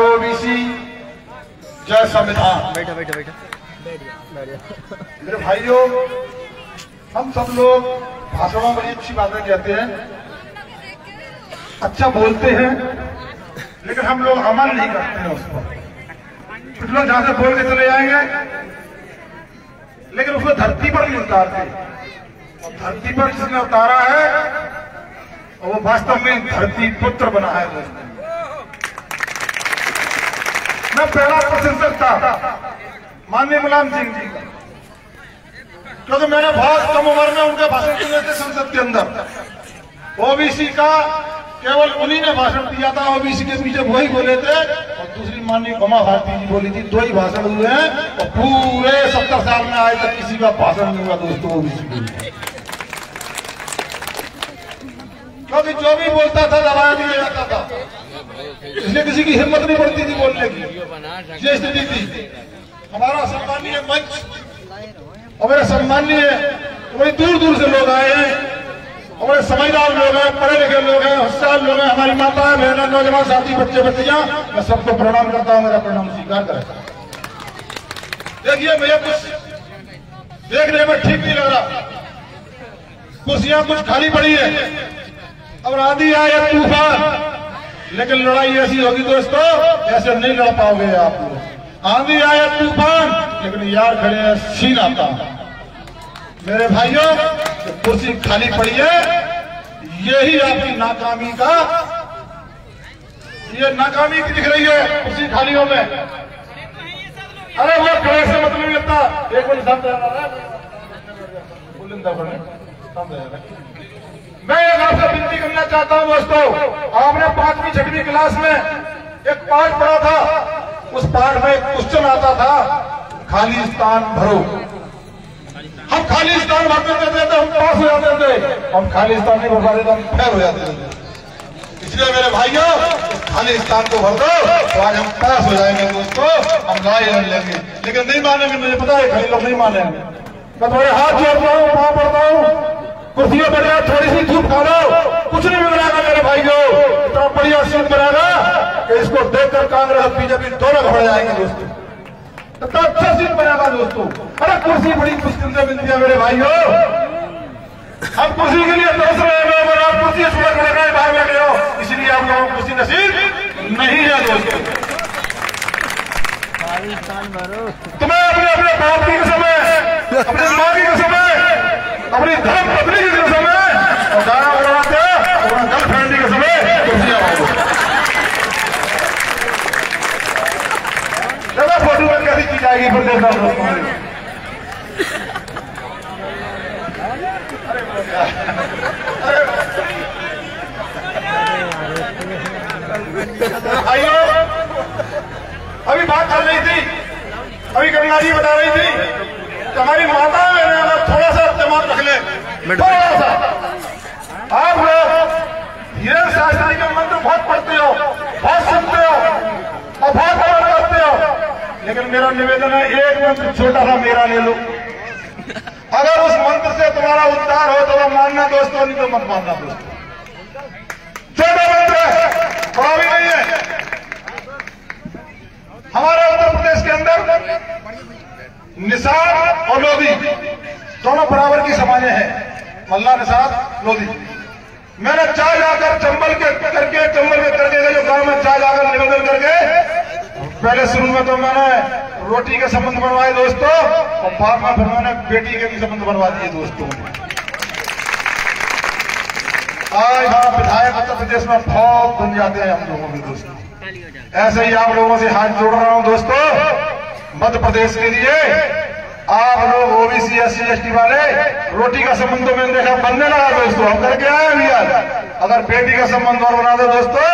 OBC, जय संविधान। बैठा बैठा बैठा। मेरे भाइयों, हम सब लोग भाषणों में बड़ी अच्छी बातें कहते हैं, अच्छा बोलते हैं, लेकिन हम लोग अमल नहीं करते हैं उस पर। कुछ लोग जहां से बोल के चले जाएंगे, लेकिन उसको धरती पर नहीं उतारते। और धरती पर जिसने उतारा है और वो वास्तव में धरती पुत्र बना है। दोस्तों, मैं पहला प्रशंसक था माननीय मुलायम सिंह जी का, क्योंकि मैंने बहुत कम उम्र में उनके भाषण सुने थे संसद के अंदर। ओबीसी का केवल उन्हीं ने भाषण दिया था, ओबीसी के पीछे वही बोले थे, और दूसरी माननीय उमा भारती जी बोली थी। दो ही भाषण हुए हैं और पूरे 70 साल में आज तक किसी का भाषण नहीं हुआ दोस्तों ओबीसी के। क्योंकि जो भी बोलता था दबाया दिया जाता था, इसलिए किसी की हिम्मत नहीं बढ़ती थी बोलने की। ये स्थिति थी। हमारा सम्मानीय मंच और मेरे सम्मानीय बड़ी दूर दूर से लोग आए हैं, और बड़े समझदार लोग हैं, पढ़े लिखे लोग हैं, होशियार लोग हैं, हमारी माताएं बहनें, नौजवान साथी, बच्चे बच्चियां, मैं सबको प्रणाम करता हूं। मेरा प्रणाम स्वीकार करें। देखिए, मुझे कुछ देखने में ठीक नहीं लग रहा, कुर्सियां कुछ खाली पड़ी है। अब आंधी आए या तूफान, लेकिन लड़ाई ऐसी होगी दोस्तों, ऐसे नहीं लड़ पाओगे आप लोग। आंधी आए या तूफान, लेकिन यार खड़े हैं सीना का। मेरे भाइयों, कुर्सी खाली पड़ी है, यही आपकी नाकामी का, ये नाकामी की दिख रही है कुर्सी खालियों में। अरे वो खड़े से मतलब नहीं लगता। एक बार मैं एक आपसे विनती करना चाहता हूं दोस्तों, आपने 5वीं 6वीं क्लास में एक पाठ पढ़ा था। उस पाठ में एक क्वेश्चन आता था, खाली स्थान भरो। हम खाली स्थान भरते थे तो हम पास हो जाते थे, हम खाली स्थान नहीं भर पाते तो हम फेल हो जाते थे। इसलिए मेरे भाइयों, खाली स्थान को भर दो तो आज हम पास हो जाएंगे दोस्तों, हम लड़ाई लड़ लेंगे। लेकिन नहीं मानेंगे, मुझे पता है कई लोग नहीं मानेंगे। मैं थोड़े हाथ जोड़ता हूँ, पाँव पड़ता हूँ, कुर्सियों पर थोड़ी सी धूप खा लो, कुछ नहीं बिगड़ेगा मेरे भाइयों। इतना बढ़िया सीट बनेगा कि इसको देखकर कांग्रेस और बीजेपी दोनों घबरा जाएंगे दोस्तों। इतना अच्छा सीट बनेगा दोस्तों। अरे कुर्सी बड़ी मुश्किल से मिलती है मेरे भाइयों। हम कुर्सी के लिए तरस रहे हैं, अगर आप कुर्सी सुबह खड़े गए बाहर बैठे हो, इसलिए आप लोगों को कुर्सी नसीब नहीं है दोस्तों। तुम्हें अपने अपने बाप की कसम है, अपनी माँ की कसम है, अपनी धर्म पत्नी की कसम है, और गाना उड़ाते हो और गर्लफ्रेंड की कसम है, कुर्सियां मांगो। दादा फोटो में कैसी की जाएगी फिर देखना दोस्तों। भाइयों, अभी बात चल रही थी, अभी गंगा जी बता रही थी कि हमारी माता है, अगर थोड़ा सा दिमाग रख ले, थोड़ा सा। आप लोग धीरेन्द्र शास्त्री के मंत्र बहुत पढ़ते हो, बहुत सुनते हो और बहुत अमल करते हो, लेकिन मेरा निवेदन है, एक मंत्र छोटा सा मेरा ले लो। अगर उस मंत्र से तुम्हारा उद्धार हो तो वो मानना दोस्तों, नहीं तो मत मानना दोस्तों। छोटा मंत्र है, बड़ा भी नहीं है। हमारे उत्तर प्रदेश के अंदर निषाद और लोधी दोनों बराबर की समाजें हैं। मल्ला, निषाद, लोधी। मैंने चाय जाकर चंबल में करके जो गांव में चाय जाकर निवेदन करके, पहले शुरू में तो मैंने रोटी के संबंध बनवाए दोस्तों, और बाद में फिर मैंने बेटी के भी संबंध बनवा दिए दोस्तों। आज यहाँ विधायक उत्तर प्रदेश में बहुत बन जाते हैं हम लोगों के दोस्तों। ऐसे ही आप लोगों से हाथ जोड़ रहा हूं दोस्तों, मध्य प्रदेश के लिए आप लोग ओबीसी SC ST वाले रोटी का संबंध तो मैंने देखा बनने लगा दोस्तों, हम करके आए भैया। अगर बेटी का संबंध और बना दो दोस्तों,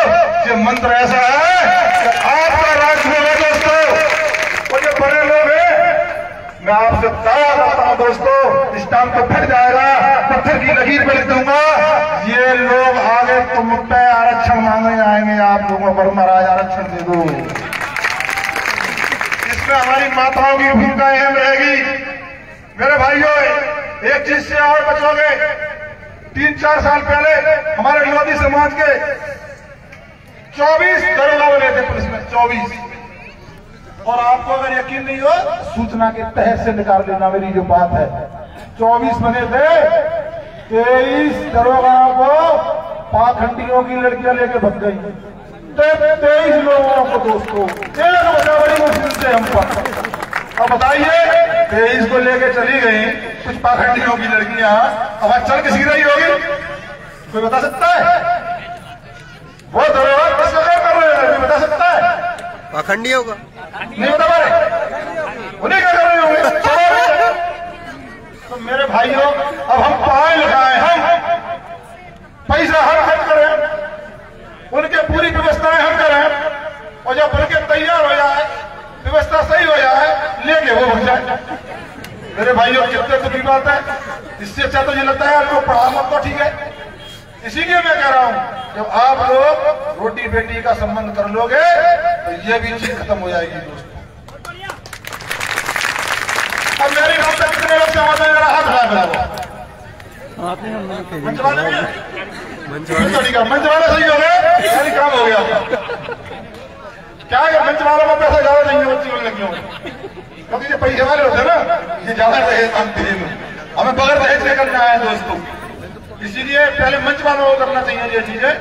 ये मंत्र ऐसा है कि आपका राज होगा दोस्तों। और ये बड़े लोग हैं, मैं आपसे दावा करता हूं दोस्तों, इस टाइम तो फट जाएगा, पत्थर की लकीर पे लिख दूंगा, ये लोग आगे तुम पे आरक्षण मांगने आएंगे, आप लोगों पर महाराज आरक्षण दे दो। इसमें हमारी माताओं की भूमिका अहम रहेगी। मेरे भाइयों, एक चीज से और बचोगे। 3-4 साल पहले हमारे लोधी समाज के 24 दरोगा बने थे पुलिस में, 24। और आपको अगर यकीन नहीं हो, सूचना के तहत से निकाल देना मेरी जो बात है। 24 बने थे, 23 दरोगाओं को पाखंडियों की लड़कियां लेके भग गई। 23 लोगों को दोस्तों, एक बचा बड़ी मुश्किल से हम पर। अब बताइए, 23 को लेके चली गई कुछ पाखंडियों की लड़कियां, अब आज चल किसी रही होगी? कोई बता सकता है? वो दरोगा किस जगह कर रहे हैं, कोई बता सकता है? पाखंडियों का नहीं बता पा रहे, उन्हें क्या कर रहे होंगे? तो मेरे भाइयों, अब हम पढ़ाई लिखाएं, हम पैसा हम करें, उनके पूरी व्यवस्थाएं हम करें, और जब बनके तैयार हो जाए, व्यवस्था सही हो जाए, लेके वो भग जाए। मेरे भाइयों, कितने दुखी बात है। इससे अच्छा तो ये लगता है आपको पढ़ा मत तो ठीक है। इसीलिए मैं कह रहा हूं, जब आप लोग रोटी बेटी का संबंध कर लोगे तो ये भी चीज खत्म हो जाएगी दोस्तों। अब मेरी बात तक कितने लोग समझ में हाथ खड़ा करा मंचवाने सही हो गए, यानी काम हो गया। क्या है, मंचवालों में पैसा ज्यादा नहीं है बच्ची को लड़कियों में, क्योंकि ये पैसे वाले होते हैं ना, ये ज्यादा दहेज मांगते हैं। हमें बगैर दहेज के करना है दोस्तों, इसीलिए पहले मंच वालों को करना चाहिए ये चीजें।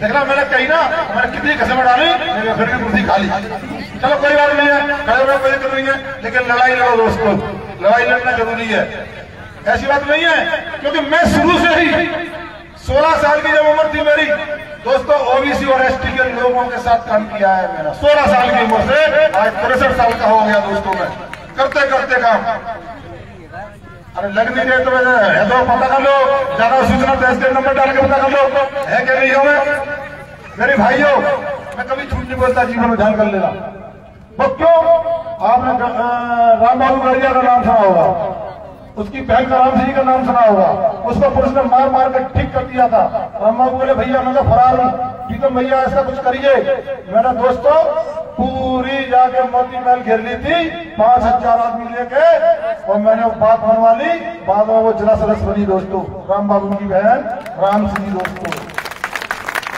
देखना मैंने कही ना, मैंने कितनी कसम डाली, मेरे फिर भी कुर्सी खाली। चलो कोई बात नहीं है, खड़े होने कोई दिक्कत नहीं है, लेकिन लड़ाई लड़ो दोस्तों, लड़ाई लड़ना जरूरी है। ऐसी बात नहीं है, क्योंकि मैं शुरू से ही 16 साल की जब उम्र थी मेरी दोस्तों, ओबीसी और एसटी के लोगों के साथ काम किया है मेरा। 16 साल की उम्र से आज 63 साल का हो गया दोस्तों, मैं करते करते काम। अरे लग नहीं रहे तो है तो पता कर लो, ज्यादा सूचना देश के नंबर डाल के पता कर लो है कि नहीं हो। मेरे भाइयों, मैं कभी झूठ नहीं बोलता, जीवन में ध्यान कर लेना। वो क्यों? आपने राम बाबू गड़िया का नाम सुना होगा, उसकी बहन का राम सिंह का नाम सुना होगा। उसको पुलिस ने मार मार कर ठीक कर दिया था। राम बाबू बोले भैया मैं तो फरार हूं, प्रीतम भैया ऐसा कुछ करिए। मेरा दोस्तों पूरी जाके मोती महल घेर ली थी 5000 आदमी लेके, और मैंने वो बात बनवा ली। बाद में वो जिला सदस्य बनी दोस्तों, राम बाबू की बहन राम सिंह दोस्तों।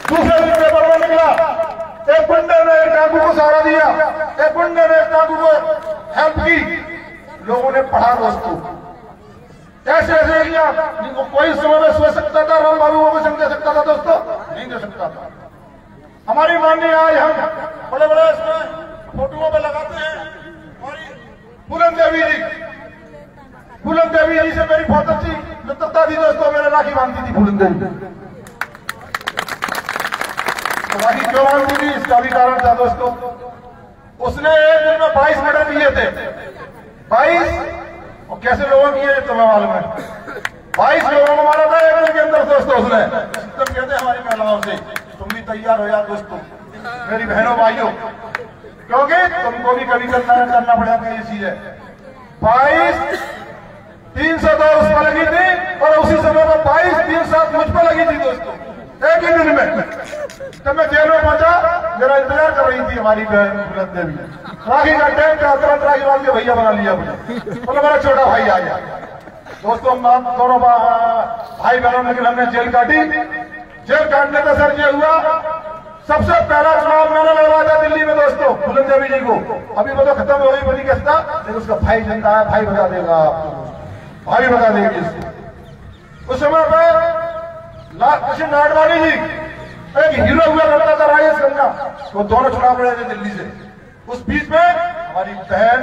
दूसरे दिन पेपर में निकला, एक गुंडे ने एक डाकू को सहारा दिया, एक गुंडे ने एक डाकू को हेल्प की। लोगों ने पढ़ा दोस्तों, कैसे ऐसे लिया। कोई समय में सोच सकता था राम बाबू को भी दे सकता था दोस्तों? नहीं दे सकता था। हमारी माननीय आज हम बड़े बड़े इसमें फोटोओं पे लगाते हैं। फूलन देवी जी, फूलन देवी जी से मेरी बहुत अच्छी मित्रता थी दोस्तों, मैंने राखी बांधती थी फूलन देवी। तो राखी क्यों बांधती थी, इसका भी कारण था दोस्तों। उसने एक दिन में 22 मर्डर किए थे, 22। और कैसे लोगों की है तुम्हें मालूम है? 22 लोगों को मारा था एक दिन के अंदर दोस्तों उसने। तुम कहते हमारी महिलाओं से, तुम भी तैयार हो जाओ दोस्तों, मेरी बहनों भाइयों, क्योंकि तुमको भी कभी करना पड़ेगा ये चीज है। 22 302 उस पर लगी थी, और उसी समय में 22 307 मुझ पर लगी थी दोस्तों, एक ही दिन में। तब मैं जेल में पहुंचा, मेरा इंतजार कर रही थी हमारी बहन फूलन देवी। राखी का टाइम था, तुरंत राखी बांध के भैया बना लिया मुझे, बोलो मेरा छोटा भाई आ गया। दोस्तों हम दोनों भाई बहनों ने हमने जेल काटी। जेल काटने का सर ये हुआ, सबसे पहला चुनाव मैंने लड़वाया था दिल्ली में दोस्तों फूलन देवी जी को। अभी वो तो खत्म हो गई बनी किस्ता, लेकिन उसका भाई जिंदा है, भाई बता देगा आपको, भाई बता देगी इसको। उस समय पर कृष्ण नाडवाणी जी एक हीरो हुआ करता था, राजेश खन्ना, वो दोनों चुनाव लड़े थे दिल्ली से। उस बीच में हमारी बहन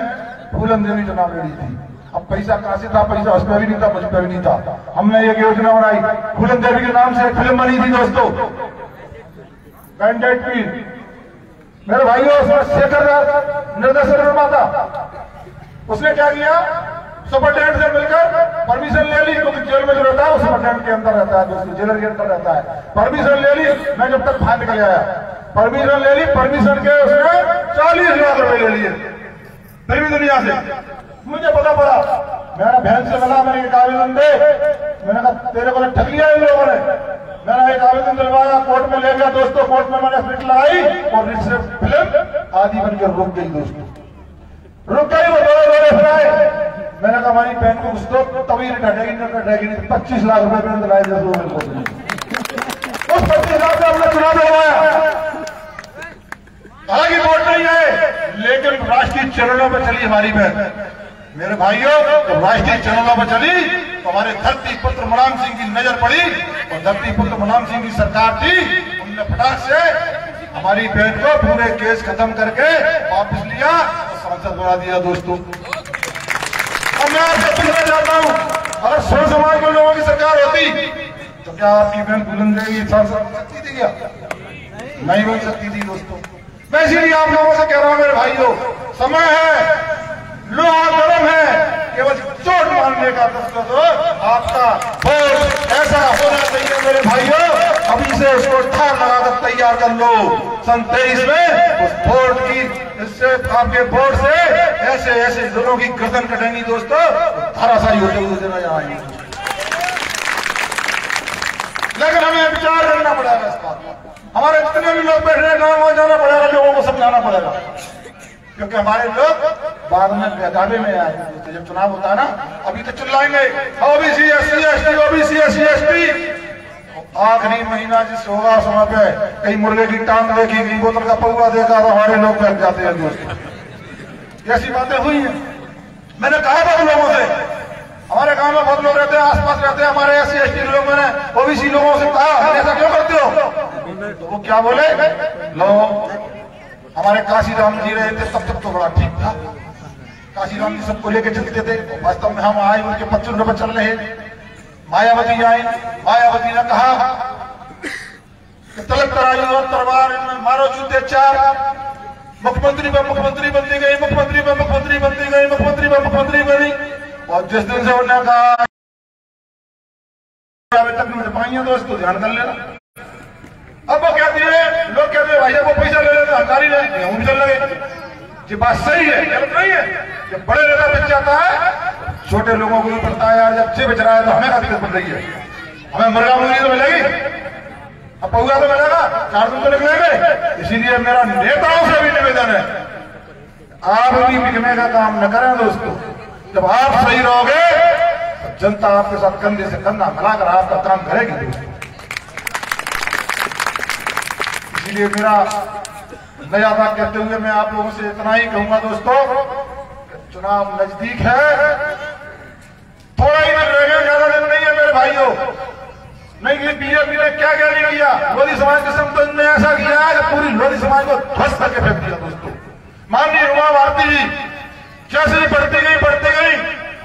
फूलन देवी चुनाव लड़ी थी। अब पैसा कहां से था, पैसा उस पर भी नहीं था, मुझ पर भी नहीं था। हमने एक योजना बनाई, फूलन देवी के नाम से एक फिल्म बनी थी दोस्तों, बैंडेड क्वीन। मेरे भाइयों, उसमें शेखर निर्देशक निर्माता, उसने क्या किया, सुपरटेंडेंट से मिलकर परमिशन ले ली, क्योंकि जेल में जो रहता है वो सुपरटेंडेंट के अंदर रहता है दोस्तों, जेलर के अंदर रहता है। परमिशन ले ली, मैं जब तक बाहर निकल आया, परमिशन ले ली, परमिशन के उसने 40 लाख रुपए ले लिए फिर भी दुनिया से। मुझे पता पड़ा, मेरा बहन से मिला, मैंने एक आवेदन दे, मैंने कहा तेरे को ठग लिया इन लोगों ने। मैंने एक आवेदन दिलवाया, कोर्ट में ले गया दोस्तों, कोर्ट में मैंने रिट लगाई, और रिट से फिल्म आदि बनकर रुक गई दोस्तों, रुक गई। वो दौड़े फिर आए, मैंने कहा हमारी बहन को कुछ तो तभी रिट हटेगी, न हटेगी नहीं। 25 लाख रुपए मैंने दिलाए दोस्तों। उस 25 लाख से हमने चुनाव दिलवाया। हालांकि वोट नहीं है, लेकिन राष्ट्रीय चरणों पर चली हमारी बहन। मेरे भाइयों, तो राष्ट्रीय चरणों पर चली तो हमारे धरती पुत्र मुलायम सिंह की नजर पड़ी और धरती पुत्र मुलायम सिंह की सरकार थी, उनने फटाक से हमारी बहन को पूरे केस खत्म करके वापस लिया और सांसद बना दिया। दोस्तों, अब मैं आपसे पूछना चाहता हूं, अगर 100 समाज के लोगों की सरकार होती तो क्या आपकी बहन बुलंदशहर सांसद बन सकती थी? क्या नहीं बन सकती थी। दोस्तों, मैं इसीलिए आप लोगों से कह रहा हूं मेरे भाइयों, समय है, लोहा गर्म है, केवल चोट मारने का दस्तखत आपका वोट ऐसा होना चाहिए मेरे भाइयों। अभी से उसको ठार लगाकर तैयार कर लो। सन 23 में उस वोट की, इससे आपके वोट से ऐसे ऐसे लोगों की गर्दन कटेंगी दोस्तों, धाराशाही होते हुए देना जाएंगे। लेकिन हमें विचार करना पड़ेगा इस बात पर। हमारे जितने भी लोग बैठे हैं गाँव जाना पड़ेगा, लोगों को समझाना पड़ेगा, क्योंकि हमारे लोग बाद में बेदावे में आए। जब चुनाव होता है ना, अभी तो चिल्लाएंगे OBC SC ST, OBC SC ST. आखिरी महीना जिस होगा समय पे कहीं मुर्गे की टांग देखी, कहीं बोतल का पौवा देखा तो हमारे लोग बैठ जाते हैं। दोस्तों, ऐसी बातें हुई हैं। मैंने कहा था उन लोगों से, हमारे गांव में बहुत लोग रहते हैं, आसपास रहते हैं हमारे एससी एसटी लोग, मैंने ओबीसी लोगों से कहा ऐसा क्यों करते हो? तो वो क्या बोले, लोग हमारे काशीराम जी रहे थे तब तक तो बड़ा ठीक था, काशीराम जी सबको लेके चलते थे। वास्तव में हम आए, उनके 25 रुपए चल रहे। मायावती आई, मायावती ने कहा कि तलब तराजू और तलवार इनमें मारो जूते 4। मुख्यमंत्री पे मुख्यमंत्री बनती गई, मुख्यमंत्री पे मुख्यमंत्री बनती गई, मुख्यमंत्री पे मुख्यमंत्री बनी। और जिस दिन से उन्होंने कहा अभी तक मिल पाई दोस्तों, ध्यान कर लेना। अब वो कहती है, लोग कहते हैं भैया वो पैसा ले लेते, हंकारी ले, गेहूं भी चल लगे। ये बात सही है, गलत नहीं है। जब बड़े नेता बच जाता है, छोटे लोगों को भी पड़ता है यार, जब से बच रहा है तो हमें दिक्कत बन रही है। हमें मुर्गा मुर्गी तो मिलेगी, अब पौधा तो मिलेगा, 4 दिन तो निकलेंगे। इसीलिए मेरा नेताओं से भी निवेदन है, आप भी बिकने का काम न करें दोस्तों। जब आप सही रहोगे तो जनता आपके साथ कंधे से कंधा मिलाकर आपका काम करेगी दोस्तों। इसलिए मेरा नया बात कहते हुए मैं आप लोगों से इतना ही कहूंगा दोस्तों, चुनाव नजदीक है, थोड़ा ही दिन रह गया, ज्यादा दिन नहीं है मेरे भाइयों। नहीं, बीजेपी ने क्या नहीं किया, लोधी समाज के संतोष ने ऐसा किया है कि पूरी लोधी समाज को ध्वस्त करके फेंक दिया दोस्तों। माननीय उमा भारती जी जैसे ही बढ़ती गई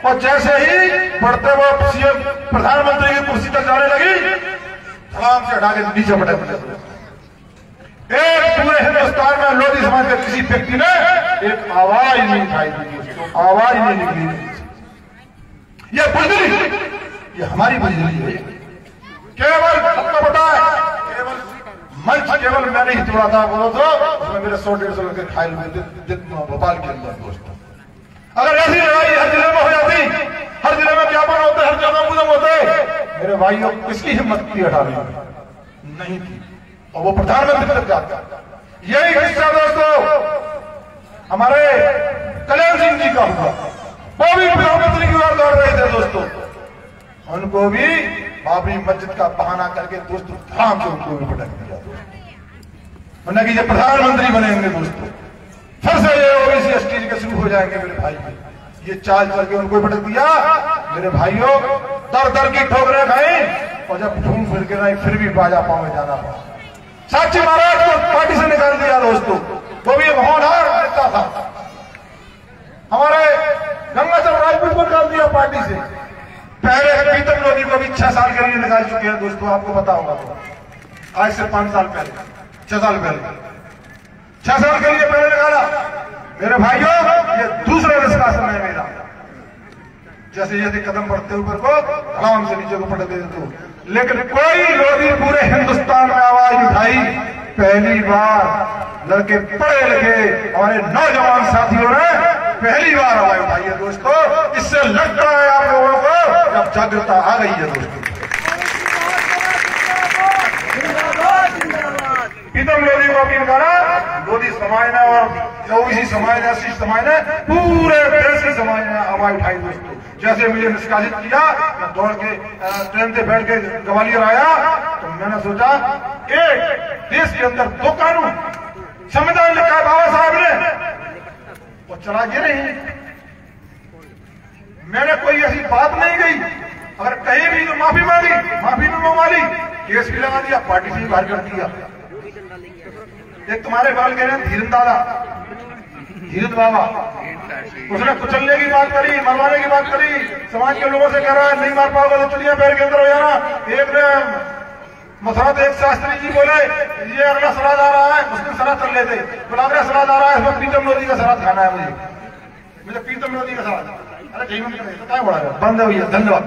और जैसे ही बढ़ते वो सीएम प्रधानमंत्री की कुर्सी तक जाने लगी, धड़ाम से हटा के नीचे पटक दिया। एक पूरे हिंदुस्तान में लोधी समाज के किसी व्यक्ति ने एक आवाज नहीं उठाई थी, आवाज नहीं निकली। ये बुजदली, ये हमारी बुजदली है। केवल सबको पता है, केवल मंच केवल मैंने ही तोड़ा था, बोलो तो उसमें मेरे 100-150 के खाइल हुए भोपाल के अंदर दोस्तों। अगर ऐसी लड़ाई हर जिले में हो जाती, हर जिले में ज्ञापन होते, हर जगह मुजम होते, मेरे भाइयों किसकी हिम्मत थी हटाने नहीं थी, और वो प्रधानमंत्री तक जाता। यही किस्सा दोस्तों हमारे कल्याण सिंह जी का हुआ, वो भी प्रधानमंत्री की ओर दौड़ रहे थे दोस्तों। उनको भी बाबरी मस्जिद का बहाना करके दोस्तों धड़ाम से उनको भी पटक दिया दोस्तों। उन्हें कि ये प्रधानमंत्री बनेंगे दोस्तों, फिर से ये ओबीसी एसटी के शुरू हो जाएंगे मेरे भाई। ये चाल चल के उनको पटक दिया मेरे भाइयों, दर दर की ठोकरें खाई, और जब घूम फिर के नहीं फिर भी बाजा पांव में जाना पड़ा। साक्षी महाराज को पार्टी से निकाल दिया दोस्तों, वो भी एक होनहार नेता था। हमारे गंगाचरण राजपूत को निकाल दिया पार्टी से। पहले प्रीतम लोधी को भी 6 साल के लिए निकाल चुके हैं दोस्तों, आपको पता होगा। तो आज से 5 साल पहले, 6 साल पहले, 6 साल के लिए पहले निकाला मेरे भाइयों। ये दूसरा निष्कासन है मेरा। जैसे जैसे कदम बढ़ते ऊपर को आराम से नीचे को पटक देते हो, लेकिन कोई लोधी पूरे हिंदुस्तान में आवाज उठाई। पहली बार लड़के पढ़े लिखे हमारे नौजवान साथियों ने पहली बार आवाज उठाई है दोस्तों। इससे लगता है आप लोगों को जब जागरूकता आ गई है दोस्तों। प्रीतम लोधी को भी निकाला, लोधी समाज ने और ओबीसी समाज ने, एससी समाज ने, पूरे देश के समाज ने आवाज उठाई दोस्तों। जैसे मुझे निष्कासित किया, मैं दौड़ के ट्रेन से बैठ के ग्वालियर आया, तो मैंने सोचा एक देश के अंदर 2 कानून, संविधान लिखा बाबा साहब ने, वो चला ये नहीं। मैंने कोई ऐसी बात नहीं कही, अगर कहीं भी तो माफी मांगी, माफी भी मांगी, केस भी लगा दिया, पार्टी से भी बाहर कर दिया। एक तुम्हारे बाल कह रहे हैं धीरन दादा, धीरन बाबा, उसने कुचलने की बात करी, मरवाने की बात करी, समाज के लोगों से कह रहा है नहीं मार पाओगे तो चुनिया पैर के अंदर हो जाना। एक ने मसरात एक शास्त्री जी बोले ये अगला सराद आ रहा है, मुस्लिम सराद कर लेते, बोला अगला सराद आ रहा है इसमें प्रीतम लोधी का सराद खाना है मुझे प्रीतम लोधी का सराद। अरे जय मंदिर बंद है भैया, धन्यवाद।